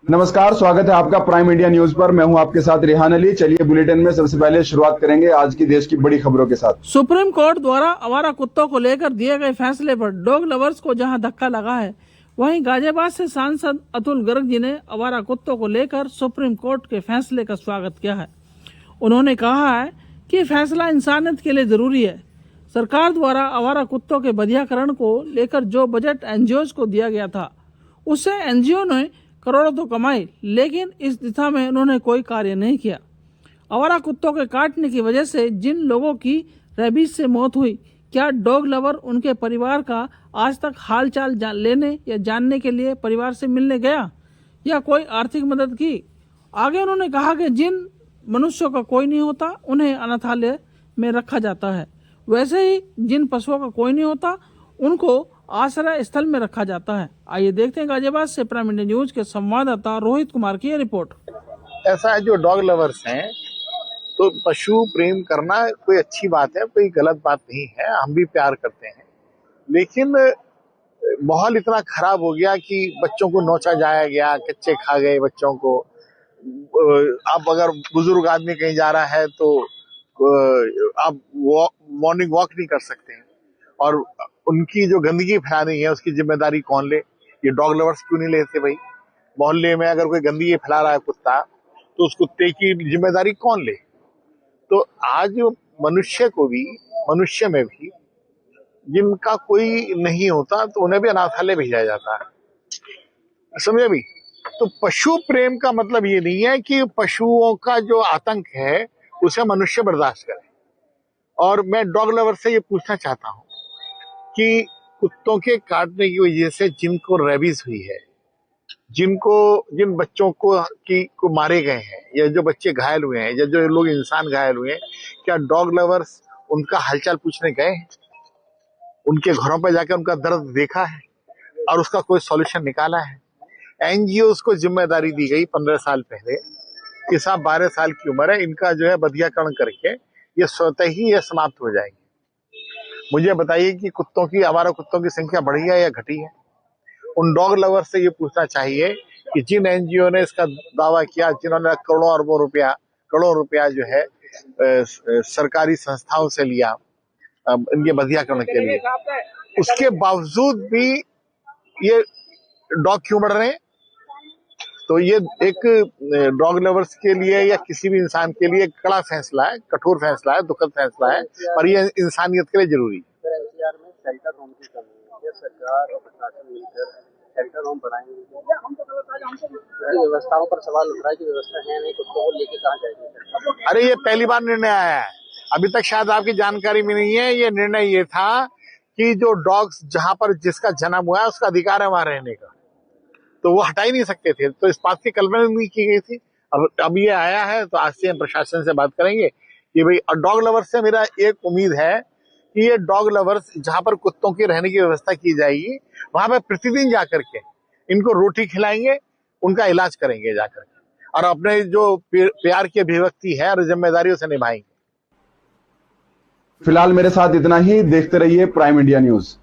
नमस्कार, स्वागत है आपका प्राइम इंडिया न्यूज पर। मैं हूं आपके साथ रेहान अली। चलिए बुलेटिन में सबसे पहले शुरुआत करेंगे आज की देश की बड़ी खबरों के साथ। सुप्रीम कोर्ट द्वारा आवारा कुत्तों को लेकर दिए गए फैसले पर डॉग लवर्स को जहां धक्का लगा है, वहीं गाजियाबाद से सांसद अतुल गर्ग जी ने आवारा कुत्तों को लेकर सुप्रीम कोर्ट के फैसले का स्वागत किया है। उन्होंने कहा है कि फैसला इंसानियत के लिए जरूरी है। सरकार द्वारा आवारा कुत्तों के बधियाकरण को लेकर जो बजट एनजीओ को दिया गया था, उससे एनजीओ ने करोड़ों तो कमाई, लेकिन इस दिशा में उन्होंने कोई कार्य नहीं किया। आवारा कुत्तों के काटने की वजह से जिन लोगों की रेबीज से मौत हुई, क्या डॉग लवर उनके परिवार का आज तक हालचाल लेने या जानने के लिए परिवार से मिलने गया या कोई आर्थिक मदद की? आगे उन्होंने कहा कि जिन मनुष्यों का कोई नहीं होता उन्हें अनाथालय में रखा जाता है, वैसे ही जिन पशुओं का कोई नहीं होता उनको आश्रय स्थल में रखा जाता है। आइए देखते हैं गाजियाबाद से प्राइम इंडिया न्यूज के संवाददाता रोहित कुमार की रिपोर्ट। ऐसा है, जो डॉग लवर्स हैं तो पशु प्रेम करना कोई अच्छी बात है, कोई गलत बात नहीं है। हम भी प्यार करते हैं, लेकिन माहौल इतना खराब हो गया कि बच्चों को नोचा जाया गया, कच्चे खा गए बच्चों को। अब अगर बुजुर्ग आदमी कहीं जा रहा है तो आप मॉर्निंग वॉक नहीं कर सकते हैं, और उनकी जो गंदगी फैलानी है उसकी जिम्मेदारी कौन ले? ये डॉग लवर्स क्यों नहीं लेते भाई? मोहल्ले में अगर कोई गंदगी फैला रहा है कुत्ता, तो उस कुत्ते की जिम्मेदारी कौन ले? तो आज मनुष्य में भी जिनका कोई नहीं होता तो उन्हें भी अनाथालय भेजा जाता है, समझे भी? तो पशु प्रेम का मतलब ये नहीं है कि पशुओं का जो आतंक है उसे मनुष्य बर्दाश्त करे। और मैं डॉग लवर से ये पूछना चाहता हूं कि कुत्तों के काटने की वजह से जिनको रेबीज हुई है, जिन बच्चों को मारे गए हैं, या जो बच्चे घायल हुए हैं, या जो लोग इंसान घायल हुए हैं, क्या डॉग लवर्स उनका हालचाल पूछने गए हैं? उनके घरों पर जाकर उनका दर्द देखा है और उसका कोई सॉल्यूशन निकाला है? एनजीओ को जिम्मेदारी दी गई 15 साल पहले कि साहब 12 साल की उम्र है, इनका जो है बधियाकरण करके ये स्वतः ही ये समाप्त हो जाएंगे। मुझे बताइए कि आवारा कुत्तों की संख्या बढ़ी है या घटी है? उन डॉग लवर से ये पूछना चाहिए कि जिन एनजीओ ने इसका दावा किया, जिन्होंने करोड़ों रुपया जो है सरकारी संस्थाओं से लिया इनके बधियाकरण के लिए, उसके बावजूद भी ये डॉग क्यों बढ़ रहे हैं? तो ये एक डॉग लवर्स के लिए या किसी भी इंसान के लिए कड़ा फैसला है, कठोर फैसला है, दुखद फैसला है, और ये इंसानियत के लिए जरूरी है। एनसीआर में शेल्टर होम की कमी है, ये सरकार और प्रशासन मिलकर शेल्टर होम बनाएंगे। व्यवस्थाओं पर सवाल उठ रहा है कि व्यवस्था है नहीं, कुत्तों को लेके कहाँ जाएगी? अरे ये पहली बार निर्णय आया है, अभी तक शायद आपकी जानकारी में नहीं है। ये निर्णय ये था कि जो डॉग्स जहां पर जिसका जन्म हुआ है उसका अधिकार है वहां रहने का, तो वो हटा ही नहीं सकते थे। तो इस बात की कल्पना नहीं की गई थी। अब ये आया है, तो आज से हम प्रशासन से बात करेंगे कि भाई, डॉग लवर्स से मेरा एक उम्मीद है कि ये डॉग लवर्स जहां पर कुत्तों की रहने की व्यवस्था की जाएगी, वहां पर प्रतिदिन जाकर के इनको रोटी खिलाएंगे, उनका इलाज करेंगे जाकर के, और अपने जो प्यार की अभिव्यक्ति है और जिम्मेदारी उसे निभाएंगे। फिलहाल मेरे साथ इतना ही। देखते रहिए प्राइम इंडिया न्यूज।